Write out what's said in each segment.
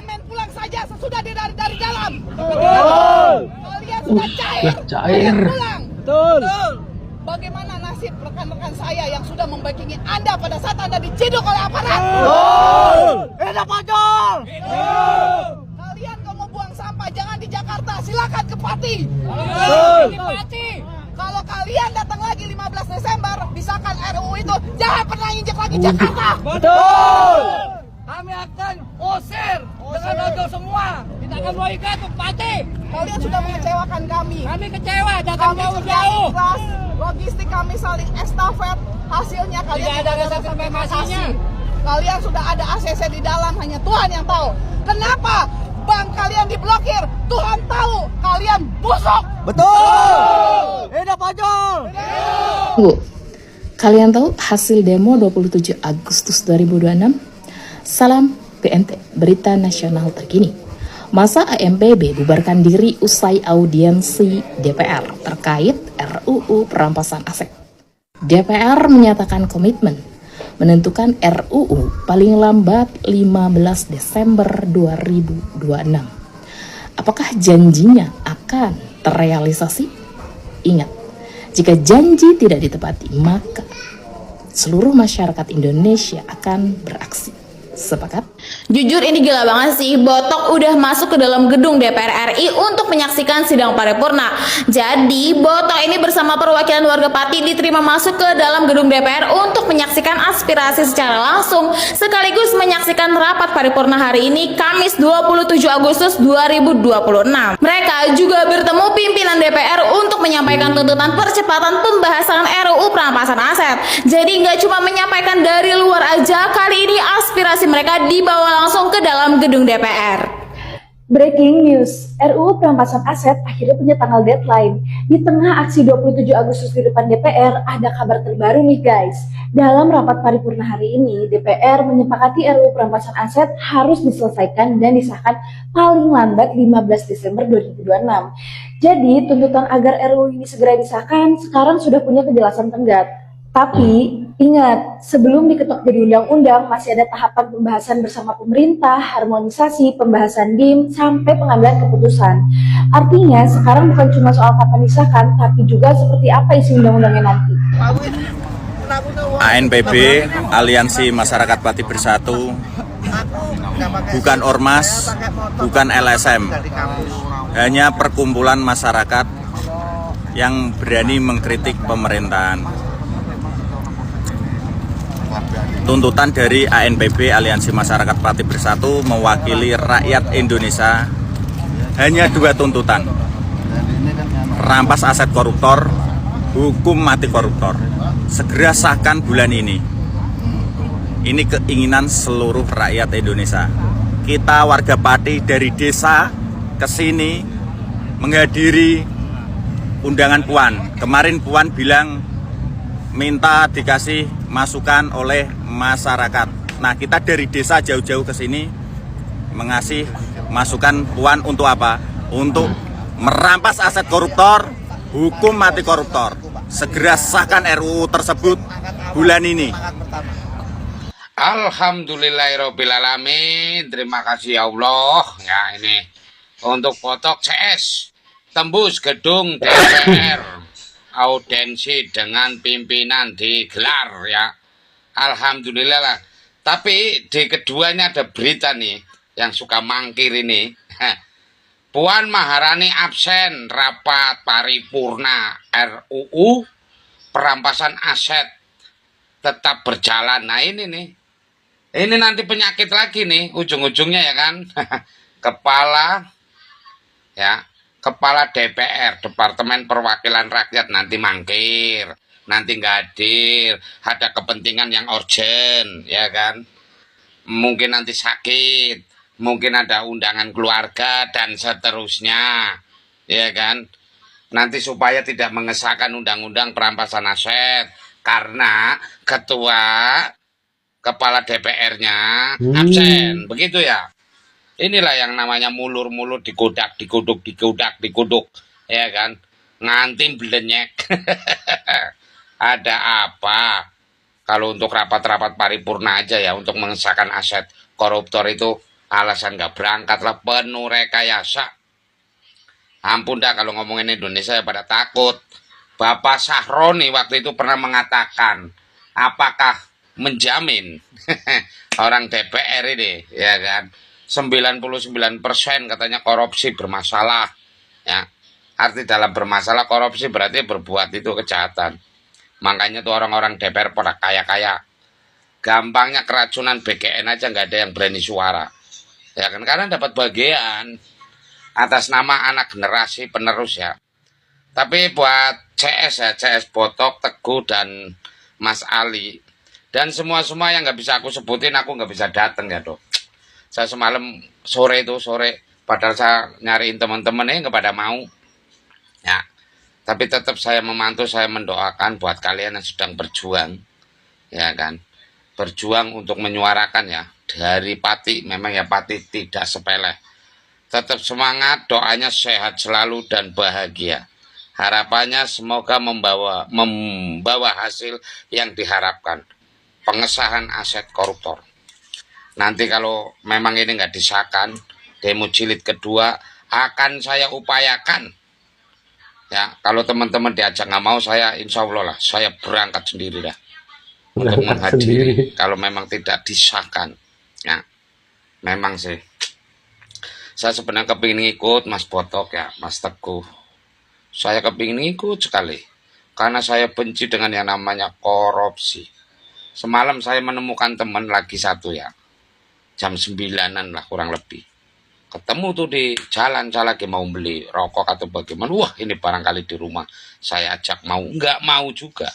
Kalian main pulang saja sesudah dari dalam. Betul. Kalian sudah cair. Kalian pulang. Betul. Bagaimana nasib rekan-rekan saya yang sudah membackingi Anda pada saat Anda diciduk oleh aparat? Betul. Hidup Pajol. Kalian kalau mau buang sampah jangan di Jakarta, silakan ke Pati. Betul. Di Pati. Kalau kalian datang lagi 15 Desember, disahkan RUU itu, jangan pernah injek lagi Jakarta. Betul. Kami akan usir dengan ojol semua. Kita akan bawa ikan ke Pati. Kalian sudah mengecewakan kami. Kami kecewa, datang Kami sudah jauh-jauh. ikhlas, logistik kami saling estafet, hasilnya kalian Tidak ada rasa terima kasihnya. Kalian sudah ada ACC di dalam, hanya Tuhan yang tahu. Kenapa bank kalian diblokir? Tuhan tahu, kalian busuk. Betul. Hidup Pajol. Bu, kalian tahu hasil demo 27 Agustus 2026? Salam BNT, Berita Nasional Terkini. Masa AMPB bubarkan diri usai audiensi DPR terkait RUU perampasan aset. DPR menyatakan komitmen menentukan RUU paling lambat 15 Desember 2026. Apakah janjinya akan terrealisasi? Ingat, jika janji tidak ditepati, maka seluruh masyarakat Indonesia akan beraksi. Sepakat? Jujur ini gila banget sih, Botok udah masuk ke dalam gedung DPR RI untuk menyaksikan sidang paripurna. Jadi Botok ini bersama perwakilan warga Pati diterima masuk ke dalam gedung DPR untuk menyaksikan aspirasi secara langsung, sekaligus menyaksikan rapat paripurna hari ini Kamis 27 Agustus 2026. Mereka juga bertemu pimpinan DPR untuk menyampaikan tuntutan percepatan pembahasan RUU perampasan aset. Jadi nggak cuma menyampaikan dari luar aja, kali ini aspirasi mereka dibawa langsung ke dalam gedung DPR. Breaking news, RUU perampasan aset akhirnya punya tanggal deadline. Di tengah aksi 27 Agustus di depan DPR, ada kabar terbaru nih guys. Dalam rapat paripurna hari ini, DPR menyepakati RUU perampasan aset harus diselesaikan dan disahkan paling lambat 15 Desember 2026. Jadi, tuntutan agar RUU ini segera disahkan sekarang sudah punya kejelasan tenggat. Tapi, ingat, sebelum diketok jadi undang-undang, masih ada tahapan pembahasan bersama pemerintah, harmonisasi, pembahasan DIM, sampai pengambilan keputusan. Artinya, sekarang bukan cuma soal kapan disahkan, tapi juga seperti apa isi undang-undangnya nanti. ANPB, Aliansi Masyarakat Pati Bersatu, bukan ormas, bukan LSM, hanya perkumpulan masyarakat yang berani mengkritik pemerintahan. Tuntutan dari ANPB, Aliansi Masyarakat Pati Bersatu, mewakili rakyat Indonesia, hanya dua tuntutan: rampas aset koruptor, hukum mati koruptor. Segera sahkan bulan ini. Ini keinginan seluruh rakyat Indonesia. Kita warga Pati dari desa ke sini menghadiri undangan Puan. Kemarin Puan bilang minta dikasih masukan oleh masyarakat. Nah, kita dari desa jauh-jauh ke sini mengasih masukan Puan untuk apa? Untuk merampas aset koruptor, hukum mati koruptor. Segera sahkan RUU tersebut bulan ini. Alhamdulillahirobbilalamin. Terima kasih ya Allah. Ya, ini untuk Botok CS tembus gedung DPR. Audiensi dengan pimpinan digelar ya. Alhamdulillah lah. Tapi di keduanya ada berita nih yang suka mangkir ini. Puan Maharani absen rapat paripurna RUU perampasan aset tetap berjalan. Nah ini nih. Ini nanti penyakit lagi nih ujung-ujungnya ya kan. Kepala DPR, Departemen Perwakilan Rakyat nanti mangkir, nanti nggak hadir, ada kepentingan yang urgent, ya kan? Mungkin nanti sakit, mungkin ada undangan keluarga, dan seterusnya, ya kan? Nanti supaya tidak mengesahkan undang-undang perampasan aset, karena kepala DPR-nya absen, begitu ya? Inilah yang namanya mulur-mulur dikudak, ya kan? Ngantin belenyek. Ada apa? Kalau untuk rapat-rapat paripurna aja ya, untuk mengesahkan aset koruptor itu alasan nggak berangkat lah, penuh rekayasa. Ampun dah kalau ngomongin Indonesia ya pada takut. Bapak Sahroni waktu itu pernah mengatakan, apakah menjamin orang DPR ini, ya kan, 99% katanya korupsi bermasalah, ya. Arti dalam bermasalah korupsi berarti berbuat itu kejahatan. Makanya tuh orang-orang DPR pada kaya-kaya. Gampangnya keracunan BGN aja nggak ada yang berani suara. Ya kan, karena dapat bagian atas nama anak generasi penerus ya. Tapi buat CS ya, CS Botok, Teguh, dan Mas Ali, dan semua-semua yang nggak bisa aku sebutin, aku nggak bisa datang ya dok. Saya semalam sore, padahal saya nyariin teman-teman nggak pada mau. Ya, tapi tetap saya memantau, saya mendoakan buat kalian yang sedang berjuang, ya kan, berjuang untuk menyuarakan ya, dari Pati, memang ya Pati tidak sepele. Tetap semangat, doanya sehat selalu dan bahagia. Harapannya semoga membawa hasil yang diharapkan, pengesahan aset koruptor. Nanti kalau memang ini nggak disahkan, demo jilid kedua akan saya upayakan. Ya, kalau teman-teman diajak nggak mau, saya insya Allah lah, saya berangkat sendiri dah untuk menghadiri. Kalau memang tidak disahkan, ya, memang sih. Saya sebenarnya kepingin ikut Mas Botok ya, Mas Teguh. Saya kepingin ikut sekali, karena saya benci dengan yang namanya korupsi. Semalam saya menemukan teman lagi satu ya, jam 9-an lah kurang lebih. Ketemu tuh di jalan, saya lagi mau beli rokok atau bagaimana. Wah, ini barangkali di rumah. Saya ajak mau, nggak mau juga.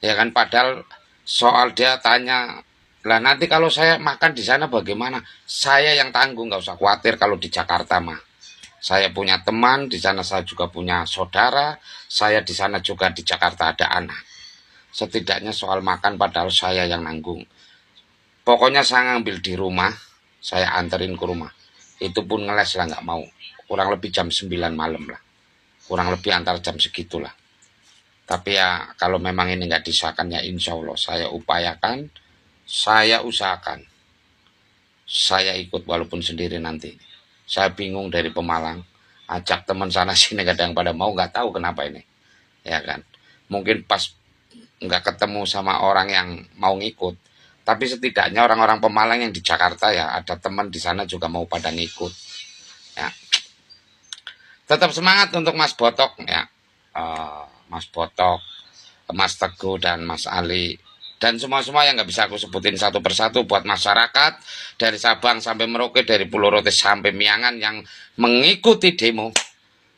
Ya kan, padahal soal dia tanya, lah nanti kalau saya makan di sana bagaimana? Saya yang tanggung, nggak usah khawatir kalau di Jakarta mah. Saya punya teman, di sana saya juga punya saudara, saya di sana juga di Jakarta ada anak. Setidaknya soal makan padahal saya yang nanggung. Pokoknya saya ngambil di rumah, saya anterin ke rumah. Itu pun ngeles lah nggak mau, kurang lebih jam 9 malam lah, kurang lebih antar jam segitulah. Tapi ya kalau memang ini nggak disahkan ya insya Allah saya upayakan, saya usahakan, saya ikut walaupun sendiri nanti. Saya bingung dari Pemalang, ajak teman sana sini kadang pada mau, nggak tahu kenapa ini, ya kan. Mungkin pas nggak ketemu sama orang yang mau ngikut. Tapi setidaknya orang-orang Pemalang yang di Jakarta ya, ada teman di sana juga mau pada ngikut. Ya. Tetap semangat untuk Mas Botok ya, Mas Botok, Mas Teguh dan Mas Ali, dan semua-semua yang nggak bisa aku sebutin satu persatu buat masyarakat dari Sabang sampai Merauke, dari Pulau Rote sampai Miangan yang mengikuti demo.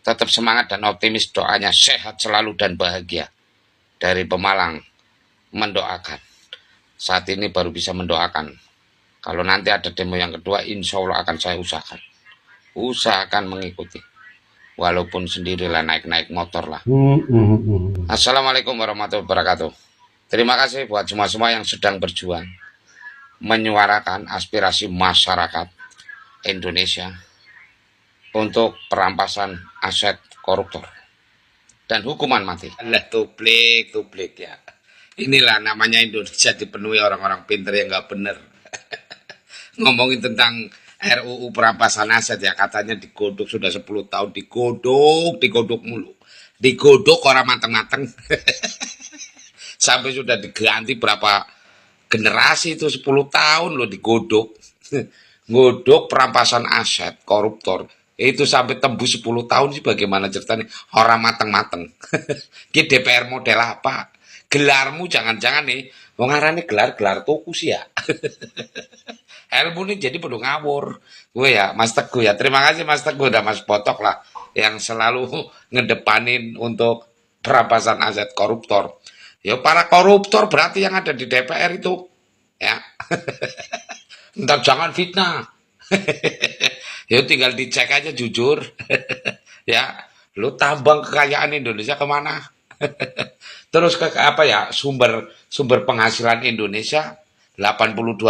Tetap semangat dan optimis, doanya sehat selalu dan bahagia. Dari Pemalang mendoakan. Saat ini baru bisa mendoakan. Kalau nanti ada demo yang kedua, insya Allah akan saya usahakan mengikuti. Walaupun sendirilah, naik-naik motor lah. Assalamualaikum warahmatullahi wabarakatuh. Terima kasih buat semua-semua yang sedang berjuang menyuarakan aspirasi masyarakat Indonesia untuk perampasan aset koruptor dan hukuman mati. Allah, tuplik ya. Inilah namanya Indonesia dipenuhi orang-orang pinter yang nggak bener. Ngomongin tentang RUU perampasan aset ya, katanya digodok sudah 10 tahun, digodok mulu. Digodok orang mateng-mateng. Sampai sudah diganti berapa generasi itu, 10 tahun loh digodok. Godok perampasan aset koruptor. Itu sampai tembus 10 tahun sih, bagaimana ceritanya? Orang mateng-mateng. Ki DPR model apa? Gelarmu jangan-jangan nih, wong arane gelar tuku sih ya. Ilmu nih jadi perlu ngawur. Gue ya, Mas Teguh ya. Terima kasih Mas Teguh dan Mas Botok lah yang selalu ngedepanin untuk perampasan aset koruptor. Ya para koruptor berarti yang ada di DPR itu, ya. Entar jangan fitnah. Ya tinggal dicek aja jujur. Ya, lu tambang kekayaan Indonesia kemana? Terus ke apa ya, sumber penghasilan Indonesia 82%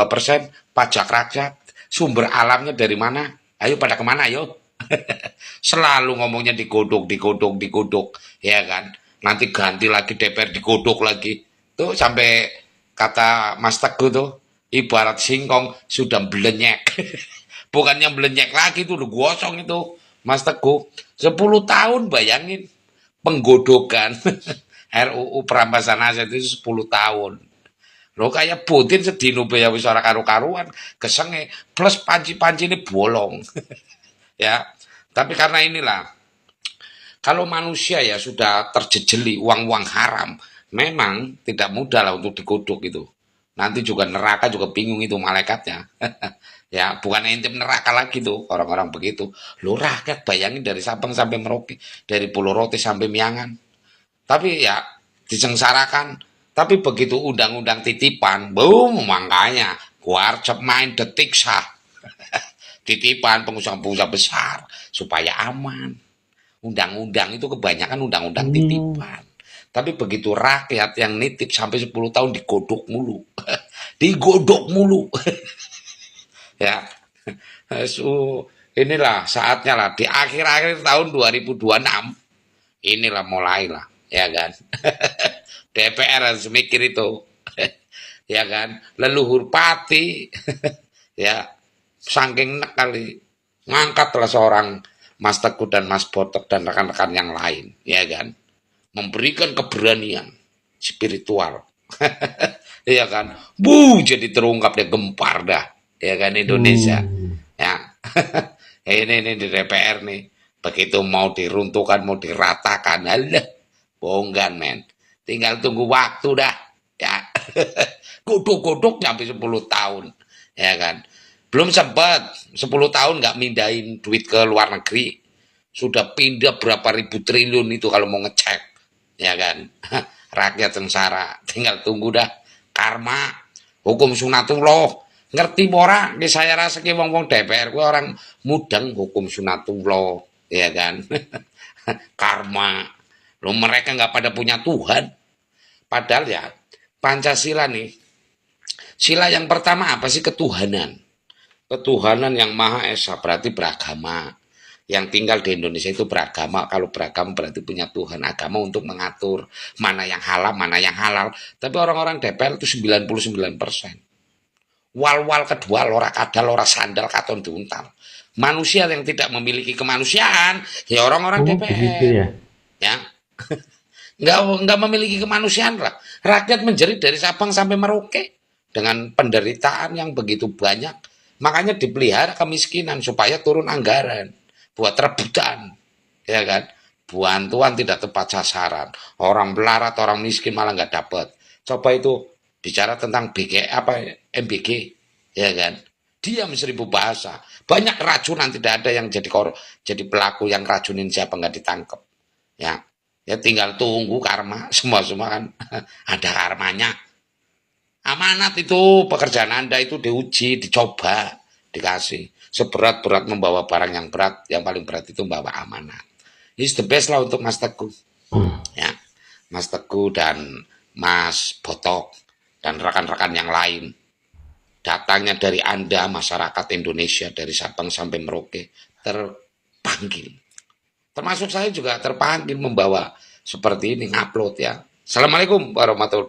pajak rakyat, sumber alamnya dari mana? Ayo pada kemana ayo? Selalu ngomongnya digodok, ya kan? Nanti ganti lagi DPR digodok lagi. Tuh sampai kata Mas Teguh tuh, ibarat singkong sudah belenyek. Bukannya melenyek lagi itu, udah gosong itu, Mas Teguh. 10 tahun bayangin penggodokan RUU perampasan aset itu 10 tahun. Lo kayak Putin sedino ya wis ora karu-karuan, kesenge plus panci-panci ini bolong. Ya. Tapi karena inilah kalau manusia ya sudah terjejeli uang-uang haram, memang tidak mudah lah untuk digodok itu. Nanti juga neraka juga bingung itu malaikatnya. Ya, bukan intip neraka lagi tuh orang-orang begitu. Lo rakyat bayangin dari Sabang sampai Merauke, dari Pulau Rote sampai Miangan. Tapi ya disengsarakan. Tapi begitu undang-undang titipan, boom, makanya warcep main detik sah. Titipan pengusaha-pengusaha besar supaya aman. Undang-undang itu kebanyakan undang-undang titipan. Tapi begitu rakyat yang nitip sampai 10 tahun digodok mulu. Digodok mulu. Ya. So, inilah saatnya lah di akhir-akhir tahun 2026 inilah mulailah, ya kan. DPR harus mikir itu. Ya kan, leluhur pati ya saking nek kali ngangkatlah seorang Mas Teguh dan Mas Botok dan rekan-rekan yang lain, ya kan, memberikan keberanian spiritual. Ya kan, jadi terungkap deh, gempar dah, ya kan Indonesia. Ya. Ini di DPR nih, begitu mau diruntuhkan, mau diratakan, alah, bonggan men. Tinggal tunggu waktu dah, ya. Godok-godok sampai 10 tahun, ya kan. Belum sempat 10 tahun nggak mindahin duit ke luar negeri, sudah pindah berapa ribu triliun itu kalau mau ngecek, ya kan. Rakyat sengsara, tinggal tunggu dah karma, hukum sunatullah. Ngerti ora? Ini saya rasa ki wong-wong DPR ku orang mudeng hukum sunatullah, ya kan. Karma. Loh, mereka nggak pada punya Tuhan. Padahal ya Pancasila nih, sila yang pertama apa sih? Ketuhanan. Ketuhanan yang Maha Esa, berarti beragama. Yang tinggal di Indonesia itu beragama. Kalau beragama berarti punya Tuhan. Agama untuk mengatur mana yang halal, mana yang halal. Tapi orang-orang DPR itu 99%. Wal-wal kedua, lora kadal, lora sandal, katon diuntal. Manusia yang tidak memiliki kemanusiaan, ya orang-orang DPR. Ya. Nggak memiliki kemanusiaan lah. Rakyat menjerit dari Sabang sampai Merauke dengan penderitaan yang begitu banyak. Makanya dipelihara kemiskinan supaya turun anggaran buat rebutan, ya kan? Bantuan tidak tepat sasaran. Orang melarat, orang miskin malah nggak dapat. Coba itu bicara tentang MBG, ya kan? Diam 1000 bahasa. Banyak racunan, tidak ada yang jadi pelaku yang racunin siapa nggak ditangkap. Ya. Ya tinggal tunggu karma, semua kan ada karmanya. Amanat itu, pekerjaan Anda itu diuji, dicoba, dikasih. Seberat-berat membawa barang yang berat, yang paling berat itu membawa amanat. It's the best lah untuk Mas Teguh. Ya, Mas Teguh dan Mas Botok dan rekan-rekan yang lain. Datangnya dari Anda, masyarakat Indonesia, dari Sabang sampai Merauke, terpanggil. Termasuk saya juga terpanggil membawa seperti ini, ngupload ya. Assalamualaikum warahmatullahi wabarakatuh.